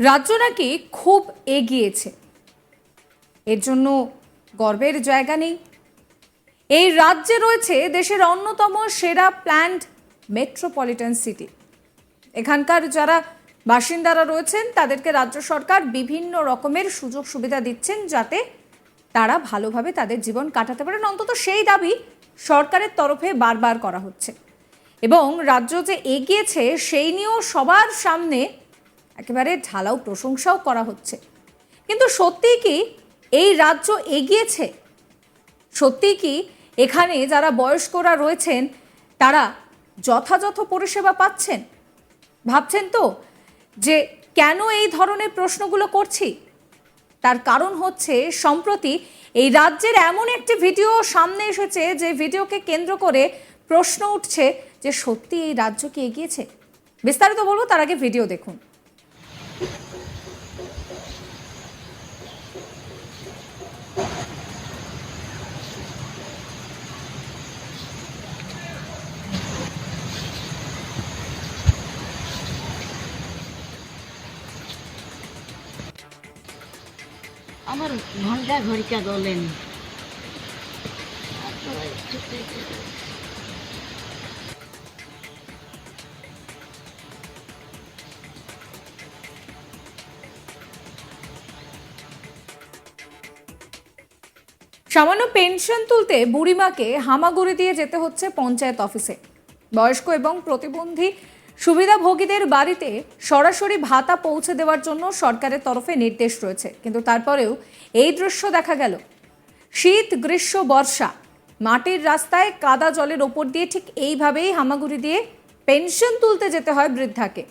রাজ্য নাকি খুব এগিয়েছে, এর জন্য গর্বের জায়গা নেই। এই রাজ্যে রয়েছে দেশের অন্যতম সেরা প্ল্যান্ড মেট্রোপলিটন সিটি। এখানকার যারা বাসিন্দারা রয়েছেন তাদেরকে রাজ্য সরকার বিভিন্ন রকমের সুযোগ সুবিধা দিচ্ছেন যাতে তারা ভালোভাবে তাদের জীবন কাটাতে পারেন, অন্তত সেই দাবি সরকারের তরফে বারবার করা হচ্ছে। এবং রাজ্য যে এগিয়েছে সেই নিয়েও সবার সামনে একেবারে ঢালাও প্রশংসাও করা হচ্ছে। কিন্তু সত্যিই কি এই রাজ্য এগিয়েছে? সত্যিই কি এখানে যারা বয়স্করা রয়েছেন তারা যথাযথ পরিষেবা পাচ্ছেন? ভাবছেন তো যে কেন এই ধরনের প্রশ্নগুলো করছি? তার কারণ হচ্ছে সম্প্রতি এই রাজ্যের এমন একটি ভিডিও সামনে এসেছে যে ভিডিওকে কেন্দ্র করে প্রশ্ন উঠছে যে সত্যি এই রাজ্য কি এগিয়েছে। বিস্তারিত বলবো, তার আগে ভিডিও দেখুন। আমার ঘন্টা ঘড়িকা বলেন সামান্য পেনশন তুলতে বুড়িমাকে হামাগুড়ি দিয়ে যেতে হচ্ছে পঞ্চায়েত অফিসে। বয়স্ক এবং প্রতিবন্ধী সুবিধাভোগীদের বাড়িতে সরাসরি ভাতা পৌঁছে দেওয়ার জন্য সরকারের তরফে নির্দেশ রয়েছে, কিন্তু তারপরেও এই দৃশ্য দেখা গেল। শীত, গ্রীষ্ম, বর্ষা, মাটির রাস্তায় কাদা জলের ওপর দিয়ে ঠিক এইভাবেই হামাগুড়ি দিয়ে পেনশন তুলতে যেতে হয় বৃদ্ধাকে।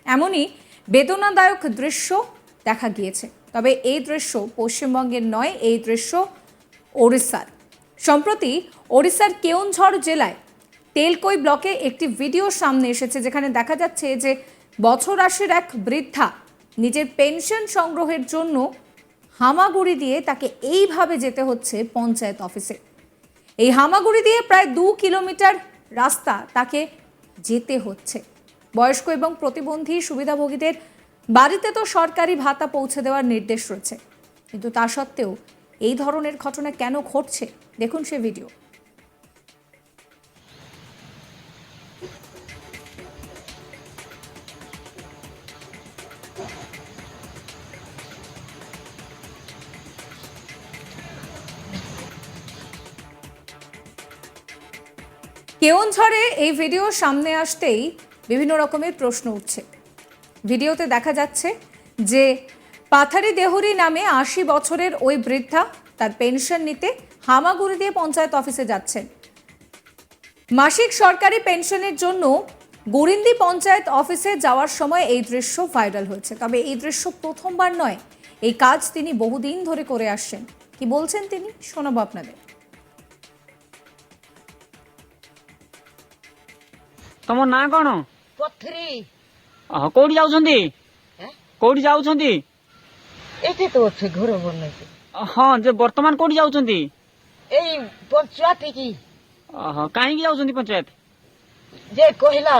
এমনই বেদনাদায়ক দৃশ্য দেখা গিয়েছে। তবে এই দৃশ্য পশ্চিমবঙ্গের নয়, এই দৃশ্য ওড়িশার। সম্প্রতি ওড়িশার কেওনঝড় জেলায় তেলকই ব্লকে একটি ভিডিও সামনে এসেছে যেখানে দেখা যাচ্ছে যে বছর আশির এক বৃদ্ধা নিজের পেনশন সংগ্রহের জন্য হামাগুড়ি দিয়ে তাকে এইভাবে যেতে হচ্ছে পঞ্চায়েত অফিসে। এই হামাগুড়ি দিয়ে প্রায় 2 কিলোমিটার রাস্তা তাকে যেতে হচ্ছে। বয়স্ক এবং প্রতিবন্ধী সুবিধাভোগীদের বাড়িতে তো সরকারি ভাতা পৌঁছে দেওয়ার নির্দেশ রয়েছে, কিন্তু তা সত্ত্বেও এই ধরনের ঘটনা কেন ঘটছে দেখুন সে ভিডিও। কেওনঝড়ে এই ভিডিও সামনে আসতেই বিভিন্ন রকমের প্রশ্ন উঠছে। ভিডিওতে দেখা যাচ্ছে যে পাথারি দেহুরি নামে 80 বছরের ওই বৃদ্ধা তার পেনশন নিতে হামাগুড়ি দিয়ে পঞ্চায়েত অফিসে যাচ্ছেন। মাসিক সরকারি পেনশনের জন্য গুরিন্দি পঞ্চায়েত অফিসে যাওয়ার সময় এই দৃশ্য ভাইরাল হয়েছে। তবে এই দৃশ্য প্রথমবার নয়, এই কাজ তিনি বহুদিন ধরে করে আসছেন। কি বলছেন তিনি শোনাবো আপনাদের। ତମ ନାଁ କଣ? ପଥରୀ କୋଉଠି ଯାଉଛନ୍ତି? କୋଉଠି ଯାଉଛନ୍ତି? ଏଠି ତ ଅଛି ଘର ବନେଇକି। ହଁ, ଯେ ବର୍ତ୍ତମାନ କୋଉଠି ଯାଉଛନ୍ତି? ଏଇ ପଞ୍ଚାୟତ କି କାହିଁକି ଯାଉଛନ୍ତି ପଞ୍ଚାୟତ? ଯେ କହିଲା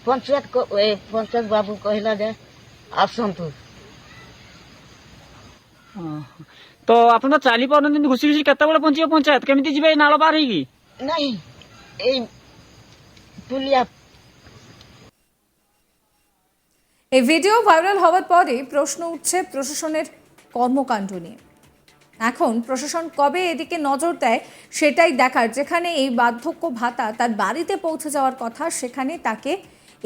ପଞ୍ଚାୟତ ବାବୁ କହିଲା ଯେ ଆସନ୍ତୁ। ତ ଆପଣ ତ ଚାଲି ପାରୁନାହାନ୍ତି, ଘୁଷି ଘୁଷି କେତେବେଳେ ପହଞ୍ଚିବ ପଞ୍ଚାୟତ? କେମିତି ଯିବେ ଏଇ ନାଳ ପାର ହେଇକି? ନାଇଁ ଏଇ পুলিয়া। এই ভিডিও ভাইরাল হওয়ার পরে প্রশ্ন উঠছে প্রশাসনের কর্মকাণ্ড নিয়ে। এখন প্রশাসন কবে এদিকে নজর দেয় সেটাই দেখার। যেখানে এই বার্ধক্য ভাতা তার বাড়িতে পৌঁছে যাওয়ার কথা, সেখানে তাকে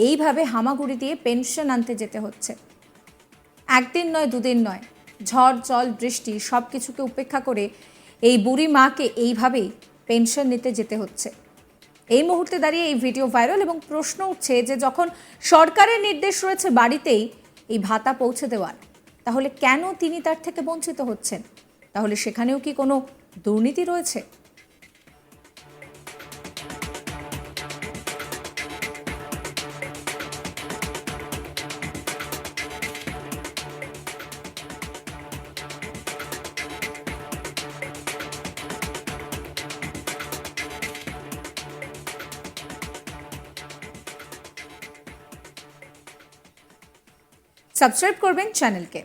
এইভাবে হামাগুড়ি দিয়ে পেনশন আনতে যেতে হচ্ছে। একদিন নয়, দুদিন নয়, ঝড় জল বৃষ্টি সব কিছুকে উপেক্ষা করে এই বুড়ি মাকে এইভাবেই পেনশন নিতে যেতে হচ্ছে। এই মুহূর্তে দাঁড়িয়ে এই ভিডিও ভাইরাল এবং প্রশ্ন উঠছে যে যখন সরকারের নির্দেশ রয়েছে বাড়িতেই এই ভাতা পৌঁছে দেওয়ার, তাহলে কেন তিনি তার থেকে বঞ্চিত হচ্ছেন? তাহলে সেখানেও কি কোনো দুর্নীতি রয়েছে? সাবস্ক্রাইব করবেন চ্যানেলকে।